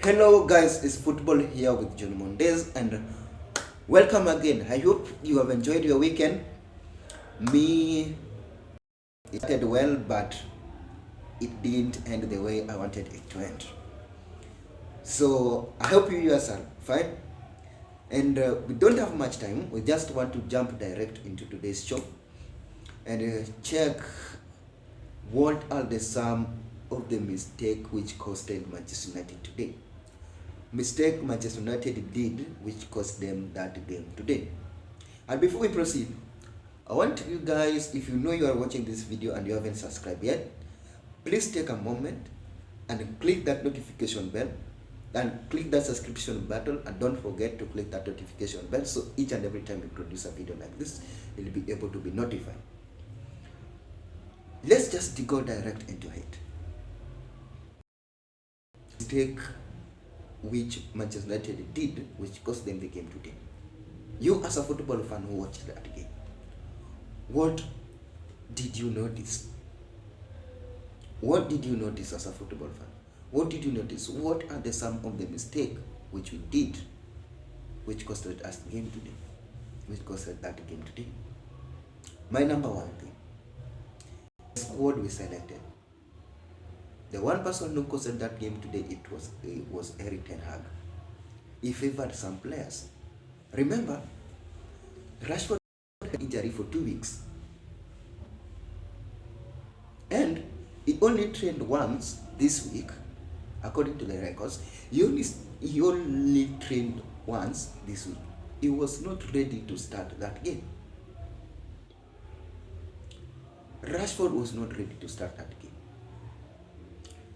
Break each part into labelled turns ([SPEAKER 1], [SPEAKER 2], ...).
[SPEAKER 1] Hello guys, it's football here with John Morntez and welcome again. I hope you have enjoyed your weekend. Me, it started well, but it didn't end the way I wanted it to end. So I hope you guys are fine. And we don't have much time. We just want to jump direct into today's show and check what are the sum of the mistake which costed Manchester United today. Mistake Manchester United did which cost them that game today. And before we proceed, I want you guys, if you know you are watching this video and you haven't subscribed yet, please take a moment and click that notification bell and click that subscription button, and don't forget to click that notification bell so each and every time we produce a video like this, you'll be able to be notified. Let's just go direct into it. Mistake which Manchester United did, which cost them the game today. You as a football fan who watched that game, what did you notice? What did you notice as a football fan? What did you notice? What are the sum of the mistake which we did, which costed us the game today? Which costed that game today? My number one thing, the squad we selected. The one person who caused that game today, it was Eric Ten Hag. He favored some players. Remember, Rashford had injury for 2 weeks, and he only trained once this week, according to the records. He only trained once this week. He was not ready to start that game. Rashford was not ready to start that game.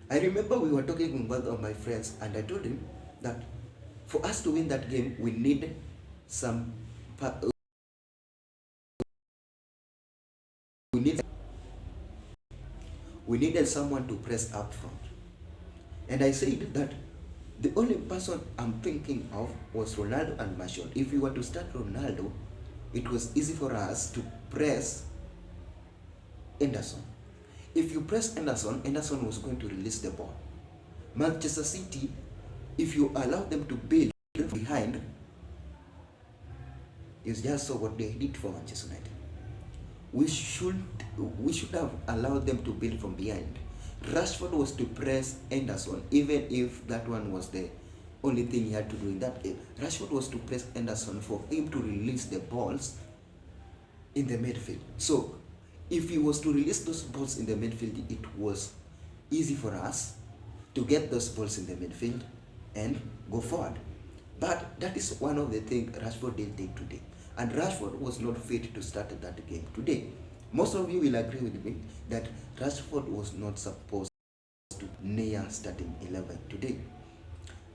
[SPEAKER 1] I remember we were talking with one of my friends, and I told him that for us to win that game, we need we needed someone to press up front. And I said that the only person I'm thinking of was Ronaldo and Martial. If we were to start Ronaldo, it was easy for us to press Henderson. If you press Henderson, Henderson was going to release the ball. Manchester City, if you allow them to build behind, it's just so what they did for Manchester United. We should have allowed them to build from behind. Rashford was to press Henderson, even if that one was the only thing he had to do in that game. Rashford was to press Henderson for him to release the balls in the midfield. So if he was to release those balls in the midfield, it was easy for us to get those balls in the midfield and go forward. But that is one of the things Rashford did take today. And Rashford was not fit to start that game today. Most of you will agree with me that Rashford was not supposed to near starting 11 today.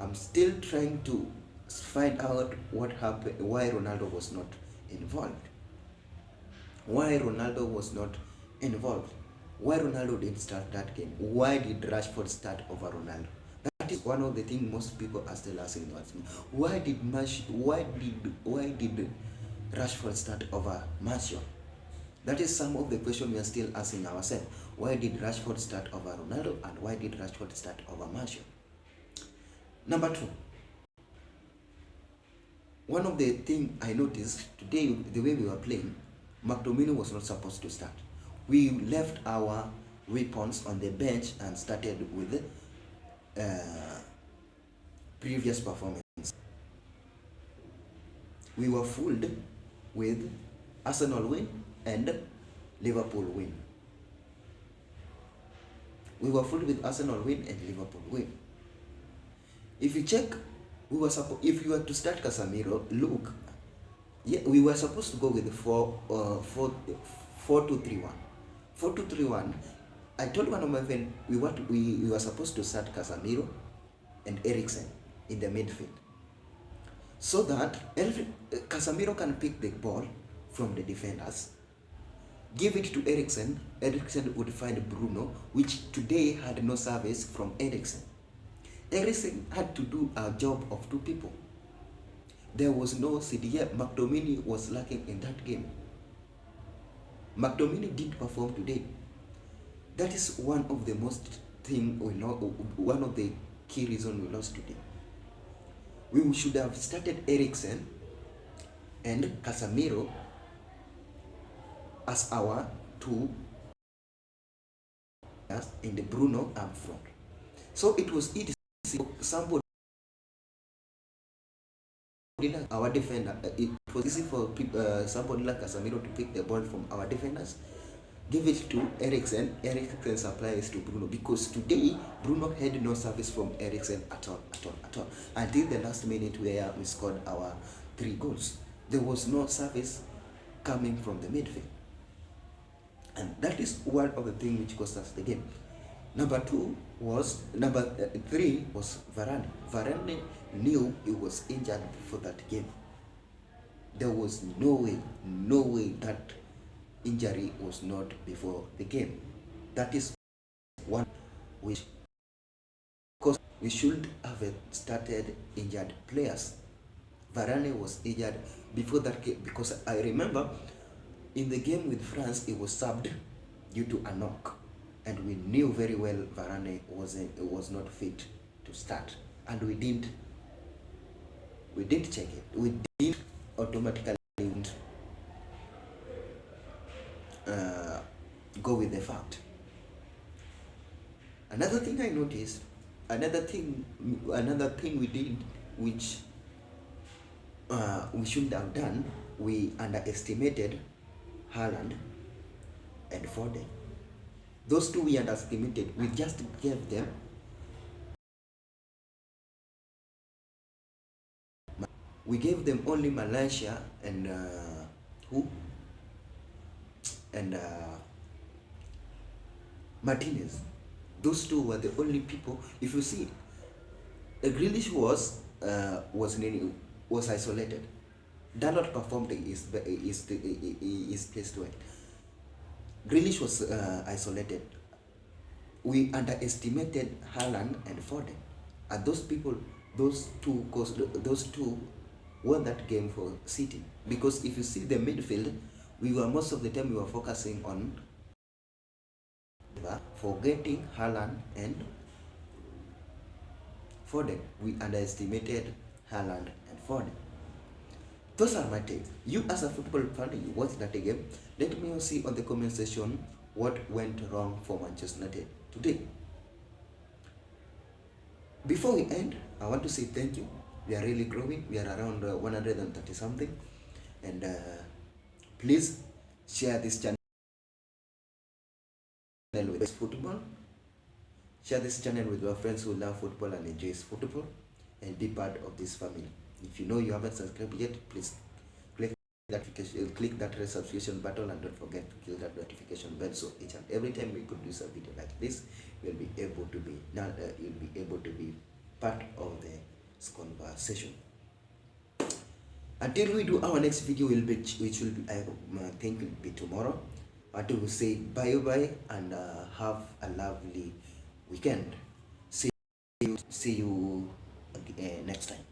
[SPEAKER 1] I'm still trying to find out what happened, why Ronaldo was not involved. Why Ronaldo was not involved? Why Ronaldo didn't start that game? Why did Rashford start over Ronaldo? That is one of the things most people are still asking me. Why did Rashford start over Martial? That is some of the questions we are still asking ourselves. Why did Rashford start over Ronaldo, and why did Rashford start over Martial? Number two, one of the things I noticed today, the way we were playing, McTominay was not supposed to start. We left our weapons on the bench and started with previous performance. We were fooled with Arsenal win and Liverpool win. We were fooled with Arsenal win and Liverpool win. If you check, if you were to start Casemiro, look. Yeah, we were supposed to go with the 4-2-3-1. 4-2-3-1. I told one of my friends we were supposed to start Casemiro and Eriksen in the midfield, so that Casemiro can pick the ball from the defenders, give it to Eriksen. Eriksen would find Bruno, which today had no service from Eriksen. Eriksen had to do a job of two people. There was no CDF. McTominay was lacking in that game. McTominay did perform today. That is one of the most thing we know, one of the key reason we lost today. We should have started Eriksen and Casemiro as our two in the Bruno up front. So it was easy for somebody like our defender. It was easy for somebody like Casemiro to pick the ball from our defenders, give it to Eriksen. Eriksen supplies to Bruno, because today Bruno had no service from Eriksen at all. Until the last minute where we scored our 3 goals, there was no service coming from the midfield, and that is one of the things which cost us the game. Number 3 was Varane. Varane knew he was injured before that game. There was no way that injury was not before the game. That is one which, because we should have started injured players. Varane was injured before that game, because I remember in the game with France he was subbed due to a knock, and we knew very well Varane was not fit to start, and we didn't check it. We didn't automatically go with the fact. Another thing I noticed, another thing we did, which we shouldn't have done, we underestimated Haaland and Foden. Those two we underestimated. We just gave them only Malaysia and Martinez. Those two were the only people. If you see, Grealish was isolated. Dalot performed his placed well. Grealish was isolated. We underestimated Haaland and Foden, and those two won that game for City. Because if you see the midfield, most of the time we were focusing on forgetting Haaland and Foden. We underestimated Haaland and Foden. Those are my takes. You as a football fan, you watch that game. Let me see on the comment section what went wrong for Manchester United today. Before we end, I want to say thank you. We are really growing. We are around 130 something, and please share this channel with football. Share this channel with your friends who love football and enjoys football, and be part of this family. If you know you haven't subscribed yet, please click that red subscription button, and don't forget to click that notification bell, so each and every time we produce a video like this, you'll be able to be part of the conversation. Until we do our next video, which will be, I think will be tomorrow. Until we say bye and have a lovely weekend. See you next time.